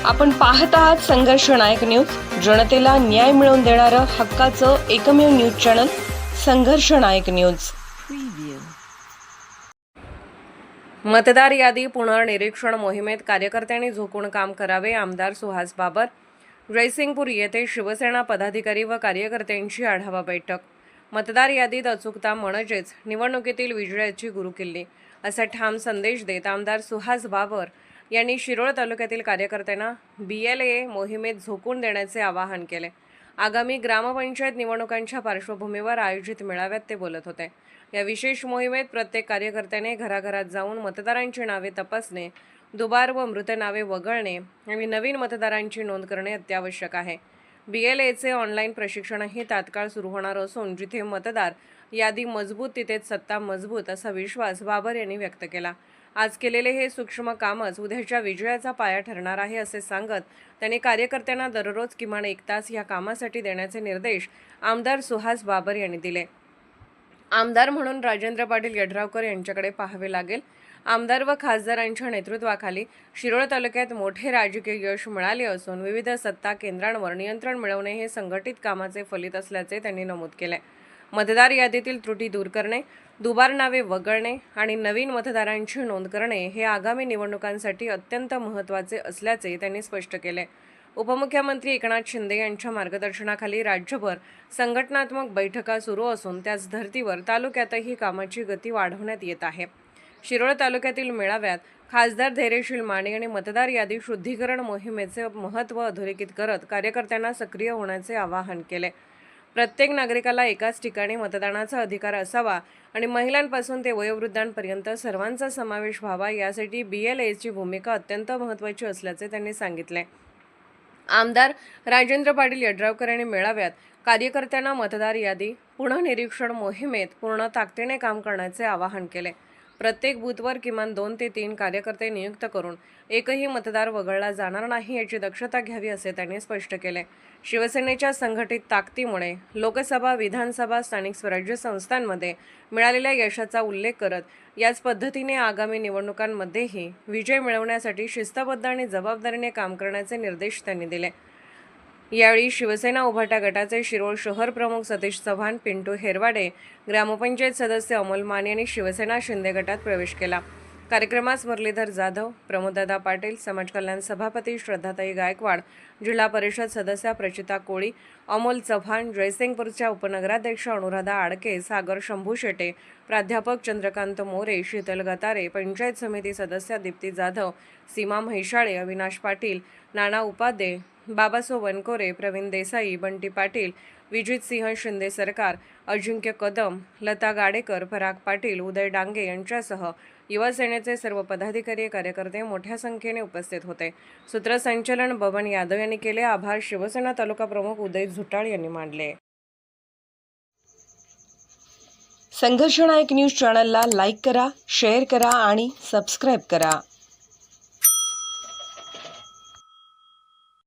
आपण पाहत आहात संघर्ष नायक न्यूज, जनतेला न्याय मिळवून देणारं हक्काचं एकमेव न्यूज चॅनल संघर्ष नायक न्यूज। मतदार यादी पुनर्निरीक्षण मोहिमेत कार्यकर्त्यांनी झोकून काम करावे। आमदार सुहास बाबर। जयसिंगपूर येथे शिवसेना पदाधिकारी व कार्यकर्त्यांची आढावा बैठक। मतदार यादीत अचूकता म्हणजेच निवडणुकीतील विजयाची गुरुकिल्ली असा ठाम संदेश देत आमदार सुहास बाबर यांनी शिरोळ तालुक्यातील कार्यकर्त्यांना BLA मोहिमेत झोकून देण्याचे आवाहन केले। आगामी ग्रामपंचायत निवडणुकांच्या पार्श्वभूमीवर आयोजित मेळाव्यात ते बोलत होते। या विशेष मोहिमेत प्रत्येक कार्यकर्त्याने घराघरात जाऊन मतदारांची नावे तपासणे, दुबार व मृत नावे वगळणे आणि नवीन मतदारांची नोंद करणे अत्यावश्यक आहे। BLAचे ऑनलाईन प्रशिक्षणही तात्काळ सुरू होणार असून जिथे मतदार यादी मजबूत तिथेच सत्ता मजबूत असा विश्वास बाबर यांनी व्यक्त केला। आज केलेले हे सूक्ष्म कामच उद्याच्या विजयाचा पाया ठरणार आहे असे सांगत त्यांनी कार्यकर्त्यांना दररोज किमान 1 तास या कामासाठी देण्याचे निर्देश आमदार सुहास बाबर यांनी दिले। आमदार म्हणून राजेंद्र पाटील यड्रावकर यांच्याकडे पाहावे लागेल। आमदार व खासदारांच्या नेतृत्वाखाली शिरोळ तालुक्यात मोठे राजकीय यश मिळाले असून विविध सत्ता केंद्रांवर नियंत्रण मिळवणे हे संघटित कामाचे फलित असल्याचे त्यांनी नमूद केले। मतदार यादीतील त्रुटी दूर करणे, दुबार नावे वगळणे आणि नवीन मतदारांची नोंद करणे हे आगामी निवडणुकांसाठी अत्यंत महत्त्वाचे असल्याचे त्यांनी स्पष्ट केले। उपमुख्यमंत्री एकनाथ शिंदे यांच्या मार्गदर्शनाखाली राज्यभर संघटनात्मक बैठका सुरू असून त्याच धर्तीवर तालुक्यातही कामाची गती वाढवण्यात येत आहे। शिरोळ तालुक्यातील मेळाव्यात खासदार धैर्यशील माने यांनी मतदार यादी शुद्धीकरण मोहिमेचे महत्त्व अधोरेखित करत कार्यकर्त्यांना सक्रिय होण्याचे आवाहन केले। प्रत्येक नागरिकाला एकाच ठिकाणी मतदानाचा अधिकार असावा आणि महिलांपासून ते वयोवृद्धांपर्यंत सर्वांचा समावेश व्हावा यासाठी BLAची भूमिका अत्यंत महत्त्वाची असल्याचे त्यांनी सांगितले। आमदार राजेंद्र पाटील यड्रावकर यांनी मेळाव्यात कार्यकर्त्यांना मतदार यादी पुनर्निरीक्षण मोहिमेत पूर्ण ताकदीने काम करण्याचे आवाहन केले। प्रत्येक बूथवर किमान 2 ते 3 कार्यकर्ते नियुक्त करून एकही मतदार वगळला जाणार नाही याची दक्षता घ्यावी असे त्यांनी स्पष्ट केले। शिवसेनेच्या संघटित ताकदीमुळे लोकसभा, विधानसभा, स्थानिक स्वराज्य संस्थांमध्ये मिळालेल्या यशाचा उल्लेख करत याच पद्धतीने आगामी निवडणुकांमध्येही विजय मिळवण्यासाठी शिस्तबद्ध आणि जबाबदारीने काम करण्याचे निर्देश त्यांनी दिले। यावेळी शिवसेना उभाटा गटाचे शिरोळ शहर प्रमुख सतीश चव्हाण, पिंटू हेरवाडे, ग्रामपंचायत सदस्य अमोल माने यांनी शिवसेना शिंदे गटात प्रवेश केला। कार्यक्रमास मुरलीधर जाधव, प्रमोददादा पाटील, समाज कल्याण सभापती श्रद्धाताई गायकवाड, जिल्हा परिषद सदस्या प्रचिता कोळी, अमोल चव्हाण, जयसिंगपूरच्या उपनगराध्यक्ष अनुराधा आडके, सागर शंभू शेटे, प्राध्यापक चंद्रकांत मोरे, शीतल गतारे, पंचायत समिती सदस्या दीप्ती जाधव, सीमा म्हैसाळे, अविनाश पाटील, नाना उपाध्ये, बाबासो वनकोरे, प्रवीण देसाई, बंटी पाटील, विजित सिंह शिंदे सरकार, अजिंक्य कदम, लता गाडेकर, पराग पाटील, उदय डांगे यांच्यासह युवा सेनेचे सर्व पदाधिकारी कार्यकर्ते मोठ्या संख्येने उपस्थित होते। सूत्रसंचालन बबन यादव यांनी केले। आभार शिवसेना तालुका प्रमुख उदय झुटाळ यांनी मानले। संघर्ष नायक न्यूज चॅनलला लाईक करा, शेअर करा आणि सबस्क्राईब करा।